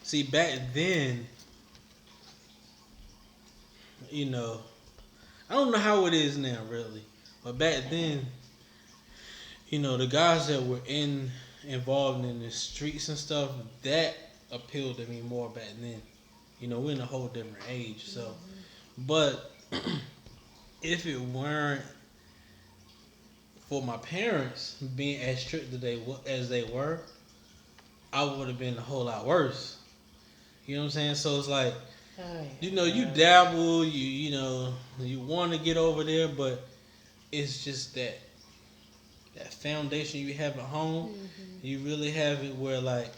See, back then, you know, I don't know how it is now, really, but back then, you know, the guys that were involved in the streets and stuff, that appealed to me more back then. You know, we're in a whole different age, so. But if it weren't for my parents being as strict as they were, I would have been a whole lot worse. You know what I'm saying? So it's like, you know, you dabble, you know, you want to get over there, but it's just that foundation you have at home. You really have it where like,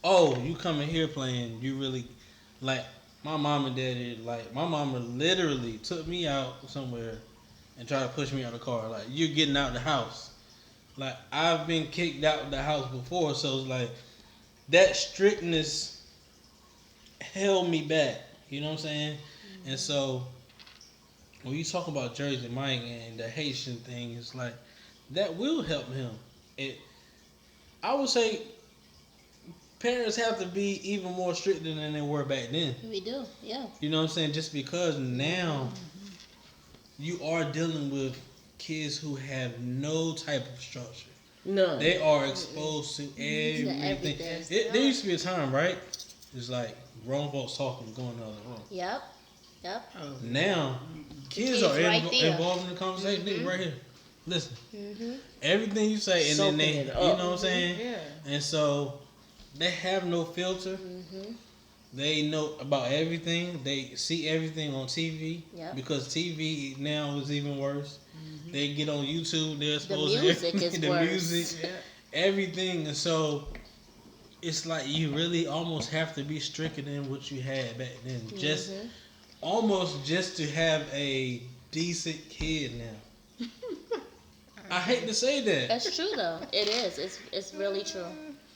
oh, you coming here playing, you really like my mom and daddy. Like my mama literally took me out somewhere and tried to push me out of the car. Like you're getting out of the house. Like I've been kicked out of the house before, so it's like that strictness held me back. You know what I'm saying? And so when you talk about Jersey Mike and the Haitian thing, it's like that will help him. It, I would say, parents have to be even more strict than they were back then. We do, yeah. You know what I'm saying? Just because now you are dealing with kids who have no type of structure. No. They are exposed to everything. There used to be a time, right? It's like grown folks talking, going to the other room. Yep. Now, kids are right involved in the conversation. Nigga, right here. Listen. Everything you say, and then they, you know what I'm saying? Yeah. And so, they have no filter. They know about everything. They see everything on TV. Yep. Because TV now is even worse. They get on YouTube. They're The exposed to music is everything. The worse. music, everything. And so, it's like you really almost have to be stricter than what you had back then. Just almost just to have a decent kid now. I hate to say that. That's true though. It is. It's really true.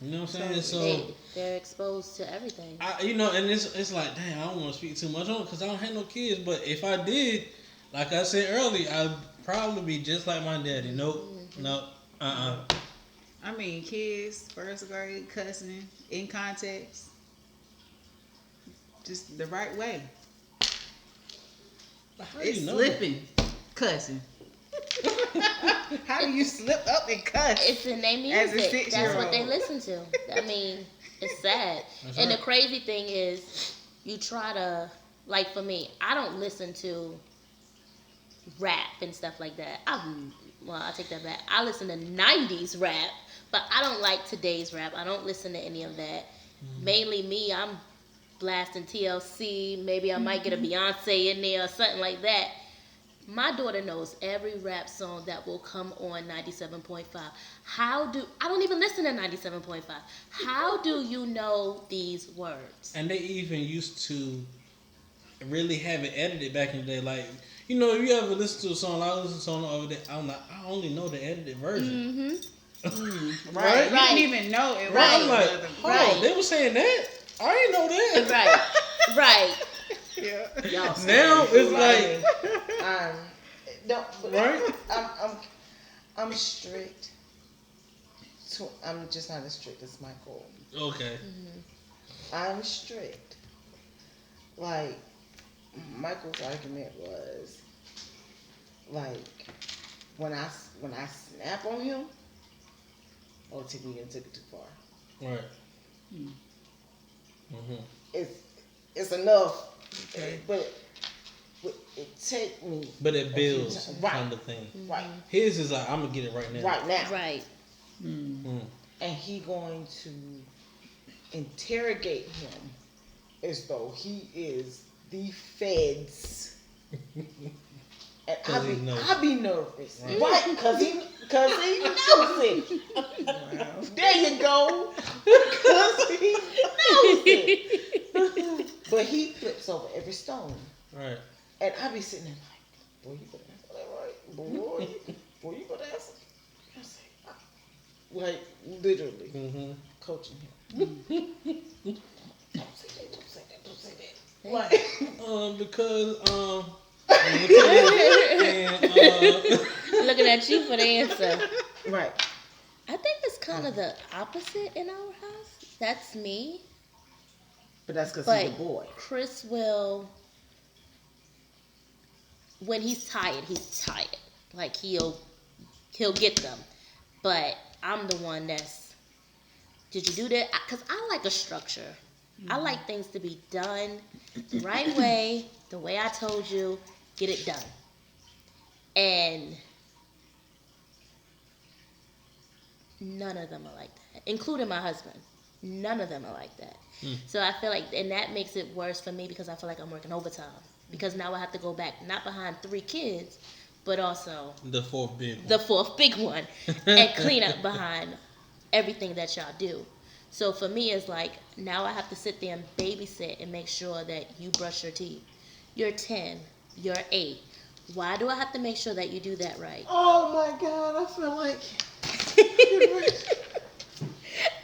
You know what I'm saying? So they're exposed to everything. you know, and it's like, damn, I don't want to speak too much on it because I don't have no kids. But if I did, like I said earlier, I'd probably be just like my daddy. Nope. I mean, kids, first grade, cussing, in context, just the right way. It's slipping, cussing. How do you slip up and cuss? It's in their music. That's what they listen to. I mean, it's sad. That's and right. the crazy thing is, you try to, like for me, I don't listen to rap and stuff like that. I take that back. I listen to 90s rap, but I don't like today's rap. I don't listen to any of that. Mainly me, I'm blasting TLC. Maybe I might get a Beyonce in there or something like that. My daughter knows every rap song that will come on 97.5. I don't even listen to 97.5. How do you know these words? And they even used to really have it edited back in the day. Like, you know, if you ever listen to a song, I listen to a song the other day, I'm like, I only know the edited version. Right. You didn't even know it. Right. I'm like, hold on, they were saying that? I didn't know that. Right. Yeah. Now it's like, right? I'm strict. I'm just not as strict as Michael. Okay. I'm strict. Like Michael's argument was like when I snap on him, oh, took it too far. Right. It's enough, but it take me. But it builds right. kind of thing. Right. His is like, I'm gonna get it right now. Right now. Right. And he going to interrogate him as though he is the feds. And I be nervous. Right? Because he knows it. Wow. There you go. Because he knows it. But he flips over every stone. Right. And I be sitting there like, boy, you better answer that right. Boy, you better answer. I say, like, literally coaching him. Don't say that. Like, because looking at you for the answer. Right. I think it's kind of the opposite in our house. That's me. But that's because But he's a boy. Chris will, when he's tired, he's tired. Like he'll get them. But I'm the one that's, did you do that? Because I like a structure. I like things to be done the right way, the way I told you, get it done. And none of them are like that, including my husband. None of them are like that. So I feel like, and that makes it worse for me because I feel like I'm working overtime. Because now I have to go back, not behind 3 kids, but also The fourth big one. the 4th big one, and clean up behind everything that y'all do. So for me, it's like, now I have to sit there and babysit and make sure that you brush your teeth. You're 10, you're 8. Why do I have to make sure that you do that right? Oh my God, I feel like.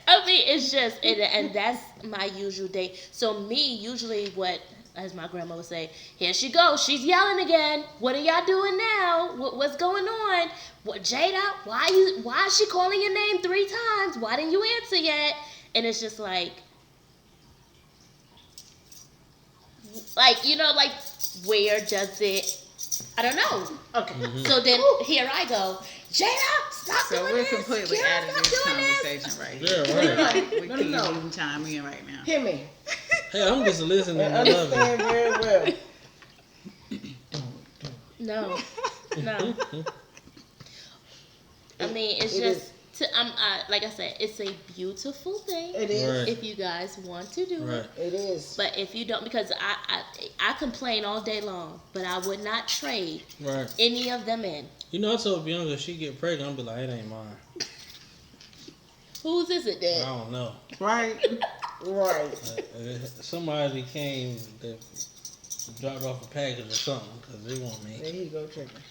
I mean, it's just, and that's my usual day. So me, usually what, as my grandma would say, here she goes, she's yelling again. What are y'all doing now? What's going on? What, Jada, why is she calling your name 3 times? Why didn't you answer yet? And it's just like, you know, like, where does it, I don't know. Okay. So then here I go, Jada, stop So doing we're this. completely Kira, out of stop this doing this. conversation right here. Yeah, right. We No, can't no. even chime in right now. Hear me. Hey, I'm just listening. And I love understand very well. No. I mean, it's It just like I said, it's a beautiful thing It is. Right. if you guys want to do Right. it. It is. But if you don't, because I complain all day long, but I would not trade Right. any of them in. You know, I told Bianca if she get pregnant, I'll be like, it ain't mine. Whose is it I then? don't know. Right? Right. Somebody came that dropped off a package or something because they want me. There he go tripping.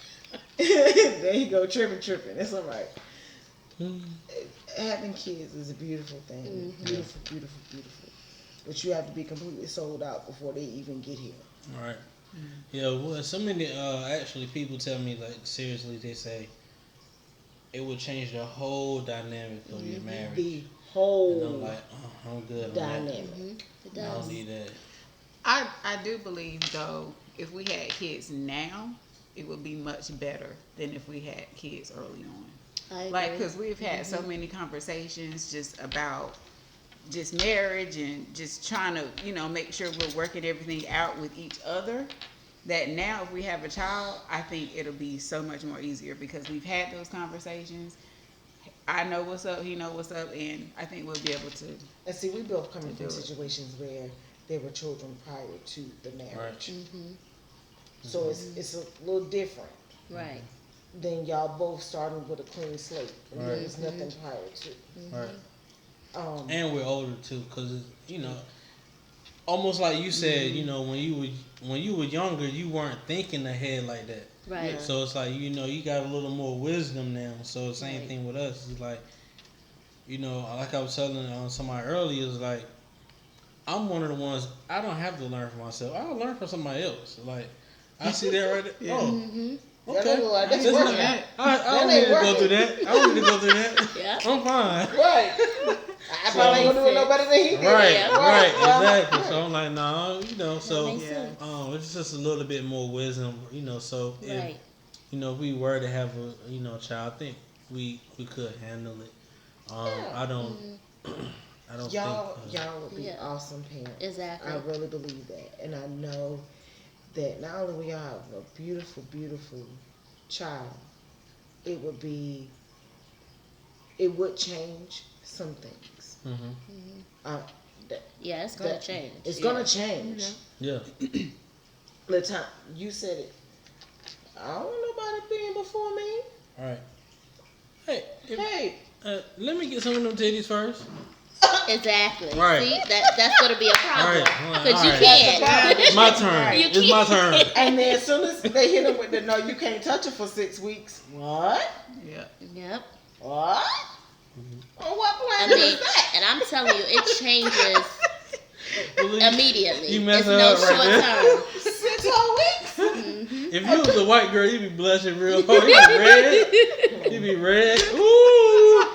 There he go tripping. It's all right. Having kids is a beautiful thing. Beautiful, beautiful, beautiful. But you have to be completely sold out before they even get here. All right. Yeah, well, so many actually people tell me, like, seriously, they say it would change the whole dynamic of your marriage. The And whole I'm like, oh, I'm good on dynamic. It that. I does. don't need that. I do believe, though, if we had kids now, it would be much better than if we had kids early on. I agree. Like, because we've had so many conversations just about just marriage and just trying to, you know, make sure we're working everything out with each other, that now if we have a child, I think it'll be so much more easier because we've had those conversations. I know what's up, he know what's up, and I think we'll be able to. And see, we both coming To from do it. situations where there were children prior to the marriage. Mm-hmm. So it's a little different Right. than y'all both starting with a clean slate. And there Right. was nothing prior to. Right. And we're older too, cause you know, almost like you said, you know, when you were younger, you weren't thinking ahead like that. Right. Yeah. So it's like, you know, you got a little more wisdom now. So the same Right. thing with us. It's like, you know, like I was telling somebody earlier, it's like I'm one of the ones I don't have to learn for myself. I'll learn from somebody else. Like I see that right there. Yeah. Oh, Mm-hmm. That okay. ain't like- that's Just working. not- I don't That ain't need to go working. through that. I don't need to go through that. Yeah. I'm fine. Right. I probably ain't gonna do it no better than he did. Right, Yeah. right, Right. exactly. So I'm like, nah, you know, so That makes Yeah. sense. it's just a little bit more wisdom, you know. So if Right. you know, if we were to have a child, I think we could handle it. I don't, I don't Y'all think. would be Yeah. awesome parents. Exactly. I really believe that, and I know that not only will y'all have a beautiful, beautiful child, it would change some things. Yeah, it's gonna That- change. It's Yeah. gonna change. Yeah, The time you said it, I don't want nobody being before me. all right. Hey, Hey, let me get some of them titties first. Exactly. Right. See, that's gonna be a problem Right. because you Alright. can't. It's my turn. You It's my turn. and then as soon as they hit him with the no, you can't touch it for 6 weeks. What? Yeah. Yep. What? On what I planet mean, is that? and I'm telling you, it changes immediately. You mess It's her no up right short there. term. 6 whole weeks? If you was a white girl, you'd be blushing real hard. You'd be red. You'd be red. Ooh.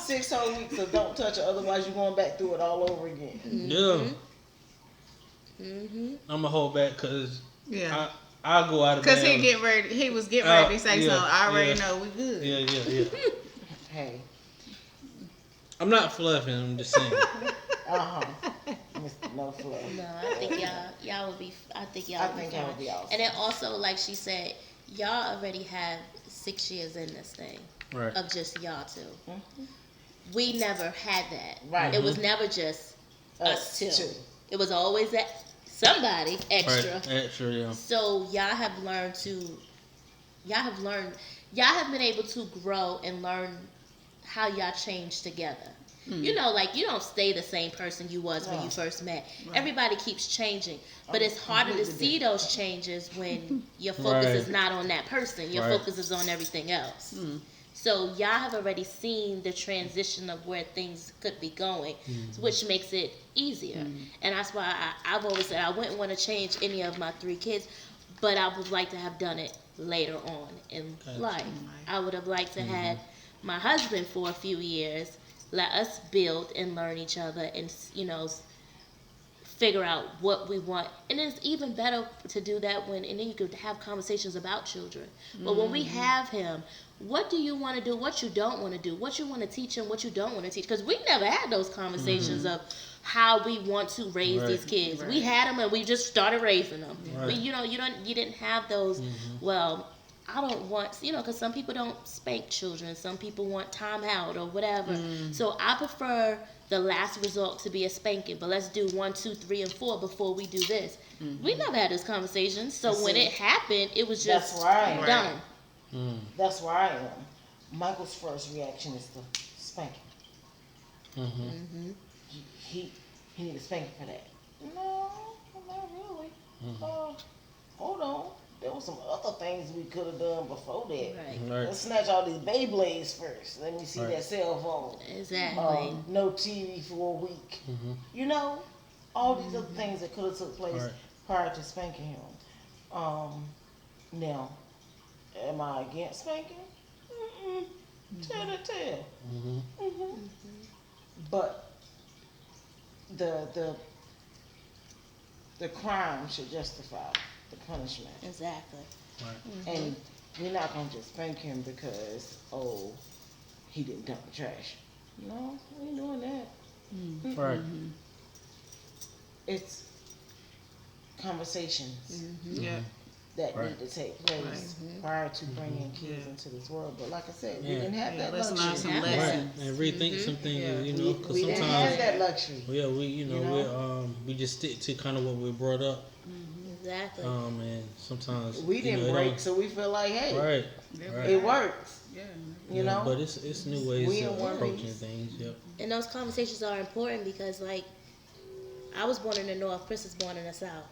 6 whole weeks of don't touch it, otherwise you're going back through it all over again. Yeah. I'm gonna hold back because Yeah. I'll go out of Because bounds. he was getting ready to say yeah, something. I already yeah. know we good. Yeah. Hey. I'm not fluffing. I'm just saying. Mr. No Fluff. No, I think y'all would be. I think y'all would be fine. Be awesome. And then also, like she said, y'all already have 6 years in this thing Right. of just y'all 2. We never had that. Right. It was never just us two. 2. It was always that somebody extra. Right. Extra, yeah. So y'all have been able to grow and learn how y'all change together. You know, like you don't stay the same person you was when you first met. Right. Everybody keeps changing, but it's harder to see those changes when your focus is not on that person. Your focus is on everything else. So y'all have already seen the transition of where things could be going, which makes it easier. And that's why I've always said I wouldn't want to change any of my 3 kids, but I would like to have done it later on in life. I would have liked to have my husband for a few years, let us build and learn each other and, figure out what we want. And it's even better to do that and then you could have conversations about children. But when we have him, what do you want to do, what you don't want to do, what you want to teach him, what you don't want to teach? Because we never had those conversations of how we want to raise these kids. We had them and we just started raising them. You didn't have those, well, I don't want, because some people don't spank children. Some people want time out or whatever. So I prefer the last result to be a spanking. But let's do 1, 2, 3, and 4 before we do this. We never had this conversation. So when it happened, it was just done. That's where I am. Michael's first reaction is to spanking. He needs spanking for that. No, not really. Hold on. There were some other things we could have done before that. Right. Let's snatch all these Beyblades first. Let me see that cell phone. Exactly. No TV for a week. All these other things that could have took place prior to spanking him. Now, am I against spanking? Tell the tale. But the crime should justify the punishment. Exactly. And we're not gonna just spank him because he didn't dump the trash. No, we ain't doing that. Right. It's conversations that need to take place prior to bringing kids into this world. But like I said, we didn't have that let's learn luxury. some lessons. And rethink some things, because we sometimes didn't have that luxury. we just stick to kind of what we're brought up. Exactly. And sometimes we didn't break, so we feel like, hey, it works. Yeah. But it's new ways of approaching things. Yep. And those conversations are important because, like, I was born in the North, Chris is born in the South.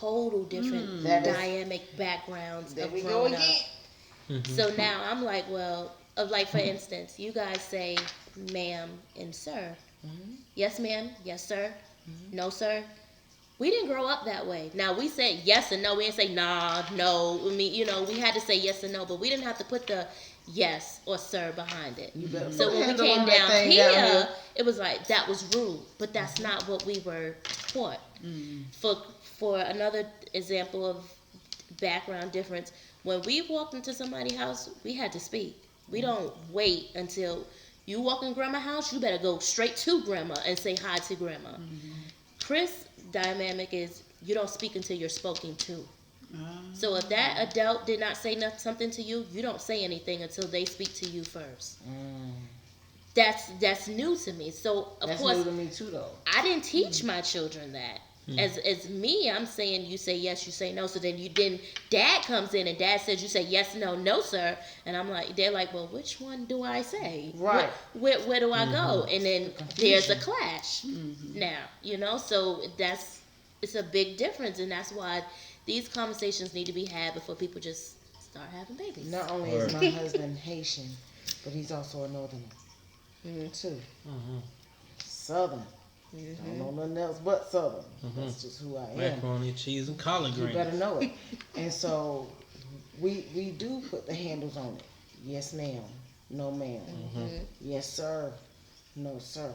Total different dynamic backgrounds of growing up. So now I'm like, well, for instance, you guys say ma'am and sir. Yes, ma'am. Yes, sir. No, sir. We didn't grow up that way. Now, we said yes and no. We didn't say nah, no. I mean, we had to say yes and no, but we didn't have to put the yes or sir behind it. So when we came down here, it was like, that was rude. But that's not what we were taught. For another example of background difference, when we walked into somebody's house, we had to speak. We don't wait until you walk in grandma's house, you better go straight to grandma and say hi to grandma. Chris' dynamic is you don't speak until you're spoken to. So if that adult did not say something to you, you don't say anything until they speak to you first. That's new to me. So of course, new to me too, though. I didn't teach my children that. As me, I'm saying you say yes, you say no. So then dad comes in and dad says you say yes, no, no, sir. And I'm like, they're like, well, which one do I say? Right. Where do I go? And then there's a clash now, so it's a big difference. And that's why these conversations need to be had before people just start having babies. Not only is my husband Haitian, but he's also a northerner too. Southern. Don't know nothing else but Southern. That's just who I am. Macaroni, cheese, and collard greens. You better know it. And so we do put the handles on it. Yes, ma'am. No, ma'am. Yes, sir. No, sir.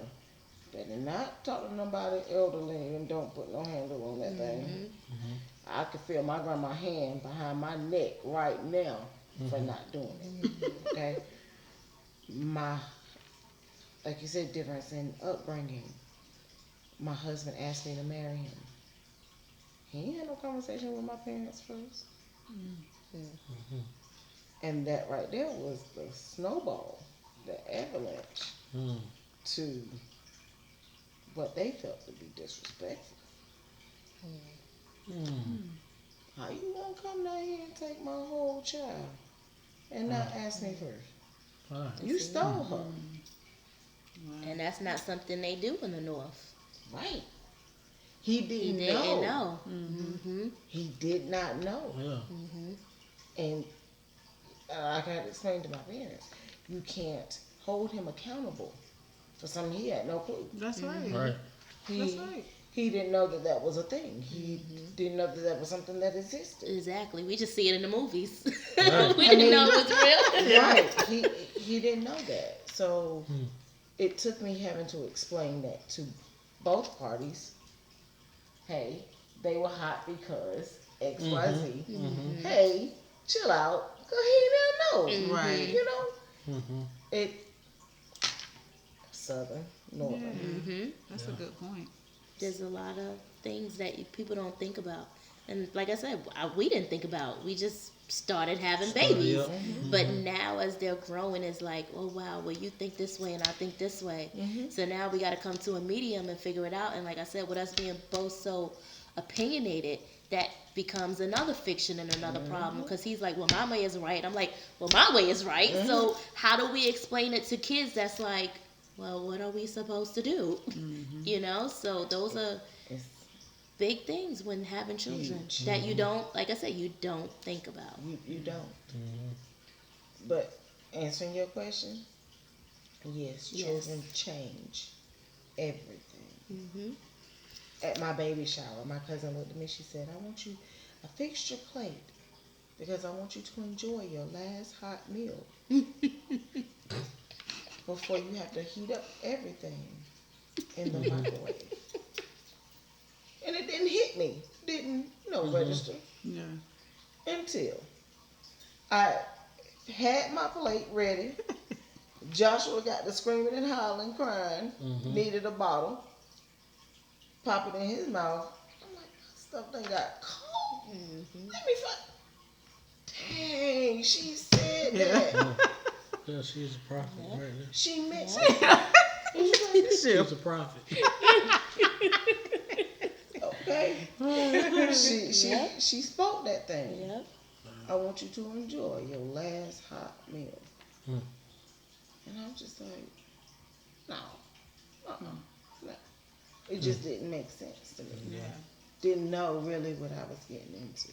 better not talk to nobody elderly and don't put no handle on that thing. I could feel my grandma's hand behind my neck right now for not doing it. Okay? Like you said, difference in upbringing. My husband asked me to marry him. He ain't had no conversation with my parents first. And that right there was the snowball, the avalanche to what they felt to be disrespectful. How you gonna come down here and take my whole child and not ask me first? You stole her. And that's not something they do in the North. Right. He didn't know. He did not know. And like I had to explain to my parents, you can't hold him accountable for something he had no clue. That's right. Right. That's right. He didn't know that that was a thing. He didn't know that that was something that existed. Exactly. We just see it in the movies. Right. We didn't know it was real. Right. He didn't know that. So it took me having to explain that to both parties. Hey, they were hot because X, Y, Z. Hey, chill out. Cause he didn't know. Right. You know? It Southern, Northern. That's a good point. There's a lot of things that people don't think about. And like I said, we didn't think about. We just started having babies. But now as they're growing, it's like, oh, wow, well, you think this way and I think this way. So now we got to come to a medium and figure it out. And like I said, with us being both so opinionated, that becomes another fiction and another problem. Because he's like, well, my way is right. I'm like, well, my way is right. So how do we explain it to kids that's like, well, what are we supposed to do? You know, so those are big things when having children that you don't, like I said, you don't think about. You don't. But answering your question, yes, children change everything. At my baby shower, my cousin looked at me, she said, I fixed your plate because I want you to enjoy your last hot meal. Before you have to heat up everything in the microwave. And it didn't hit me. Didn't, register. Yeah. Until I had my plate ready. Joshua got to screaming and hollering, crying, needed a bottle. Pop it in his mouth. I'm like, stuff done got cold. Let me Dang, she said that. Yeah, she's a prophet right now. She meant She's a prophet. Okay. She spoke that thing. Yep. I want you to enjoy your last hot meal. And I'm just like, no. No. It just didn't make sense to me. Yeah. Didn't know really what I was getting into.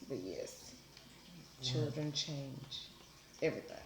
But yes, children change everything.